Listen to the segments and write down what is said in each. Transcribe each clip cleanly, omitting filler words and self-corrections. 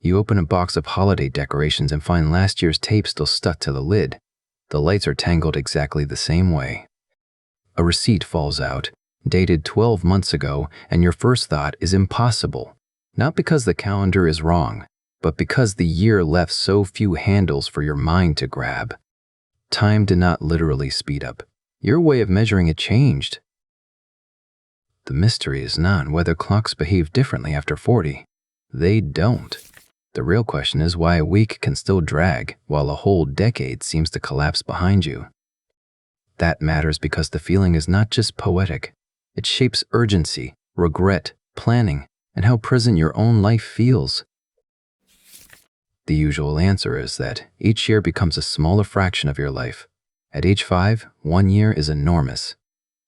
You open a box of holiday decorations and find last year's tape still stuck to the lid. The lights are tangled exactly the same way. A receipt falls out, dated 12 months ago, and your first thought is impossible. Not because the calendar is wrong, but because the year left so few handles for your mind to grab. Time did not literally speed up. Your way of measuring it changed. The mystery is not whether clocks behave differently after 40. They don't. The real question is why a week can still drag while a whole decade seems to collapse behind you. That matters because the feeling is not just poetic. It shapes urgency, regret, planning, and how present your own life feels. The usual answer is that each year becomes a smaller fraction of your life. At age 5, 1 year is enormous.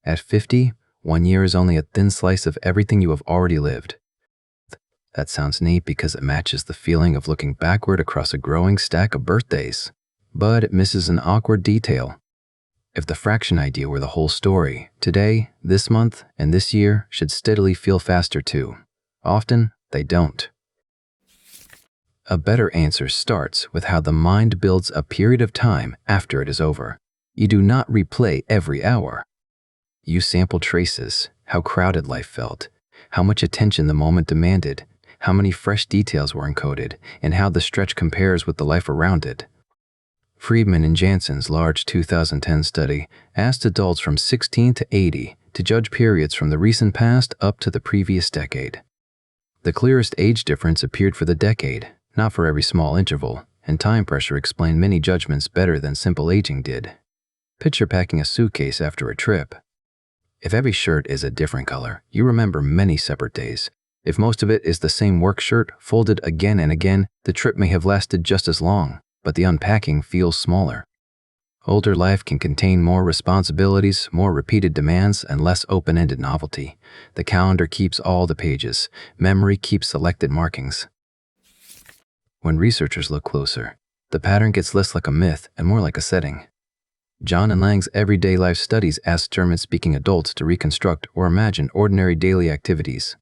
At 50, 1 year is only a thin slice of everything you have already lived. That sounds neat because it matches the feeling of looking backward across a growing stack of birthdays. But it misses an awkward detail. If the fraction idea were the whole story, today, this month, and this year should steadily feel faster too. Often, they don't. A better answer starts with how the mind builds a period of time after it is over. You do not replay every hour. You sample traces, how crowded life felt, how much attention the moment demanded, how many fresh details were encoded, and how the stretch compares with the life around it. Friedman and Jansen's large 2010 study asked adults from 16 to 80 to judge periods from the recent past up to the previous decade. The clearest age difference appeared for the decade, not for every small interval, and time pressure explained many judgments better than simple aging did. Picture packing a suitcase after a trip. If every shirt is a different color, you remember many separate days. If most of it is the same work shirt, folded again and again, the trip may have lasted just as long, but the unpacking feels smaller. Older life can contain more responsibilities, more repeated demands, and less open-ended novelty. The calendar keeps all the pages. Memory keeps selected markings. When researchers look closer, the pattern gets less like a myth and more like a setting. John and Lang's Everyday Life Studies asked German-speaking adults to reconstruct or imagine ordinary daily activities.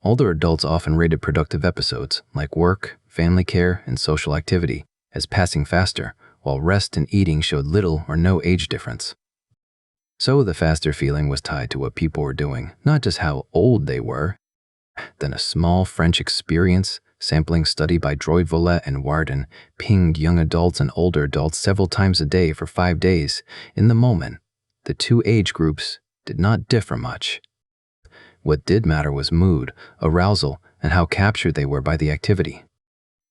Older adults often rated productive episodes, like work, family care, and social activity, as passing faster, while rest and eating showed little or no age difference. So the faster feeling was tied to what people were doing, not just how old they were. Then a small French experience, sampling study by Droit-Volet and Warden, pinged young adults and older adults several times a day for 5 days. In the moment, the two age groups did not differ much. What did matter was mood, arousal, and how captured they were by the activity.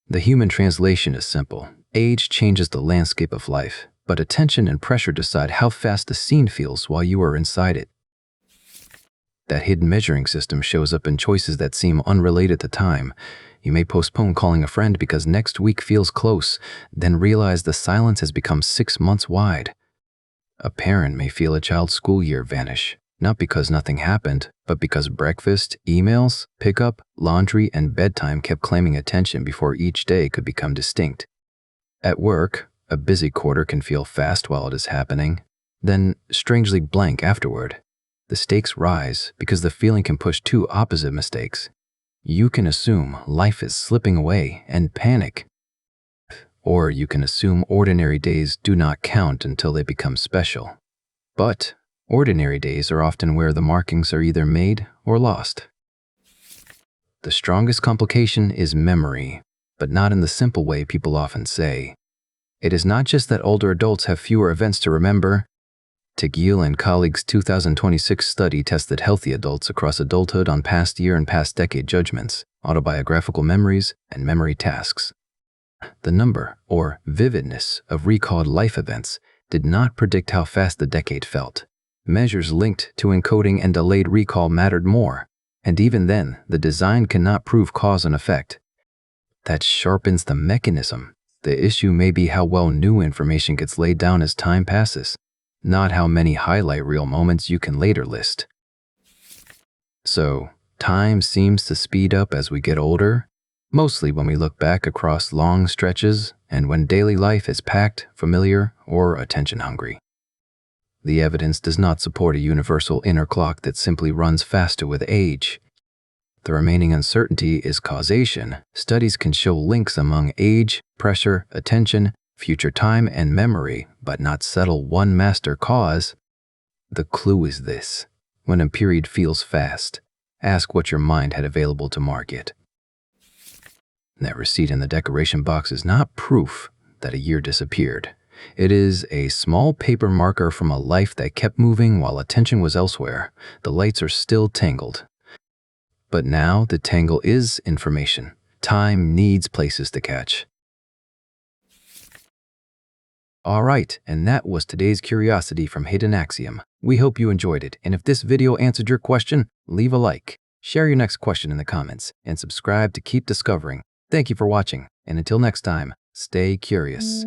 The human translation is simple. Age changes the landscape of life, but attention and pressure decide how fast the scene feels while you are inside it. That hidden measuring system shows up in choices that seem unrelated to time. You may postpone calling a friend because next week feels close, then realize the silence has become 6 months wide. A parent may feel a child's school year vanish, not because nothing happened, but because breakfast, emails, pickup, laundry, and bedtime kept claiming attention before each day could become distinct. At work, a busy quarter can feel fast while it is happening, then strangely blank afterward. The stakes rise because the feeling can push two opposite mistakes. You can assume life is slipping away and panic. Or you can assume ordinary days do not count until they become special. But ordinary days are often where the markings are either made or lost. The strongest complication is memory, but not in the simple way people often say. It is not just that older adults have fewer events to remember. Tagil and colleagues' 2026 study tested healthy adults across adulthood on past year and past decade judgments, autobiographical memories, and memory tasks. The number, or vividness, of recalled life events did not predict how fast the decade felt. Measures linked to encoding and delayed recall mattered more, and even then, the design cannot prove cause and effect. That sharpens the mechanism. The issue may be how well new information gets laid down as time passes, not how many highlight reel moments you can later list. So, time seems to speed up as we get older, mostly when we look back across long stretches and when daily life is packed, familiar, or attention-hungry. The evidence does not support a universal inner clock that simply runs faster with age. The remaining uncertainty is causation. Studies can show links among age, pressure, attention, future time, and memory, but not settle one master cause. The clue is this: when a period feels fast, ask what your mind had available to mark it. That receipt in the decoration box is not proof that a year disappeared. It is a small paper marker from a life that kept moving while attention was elsewhere. The lights are still tangled. But now the tangle is information. Time needs places to catch. All right, and that was today's curiosity from Hidden Axiom. We hope you enjoyed it, and if this video answered your question, leave a like, share your next question in the comments, and subscribe to keep discovering. Thank you for watching, and until next time, stay curious.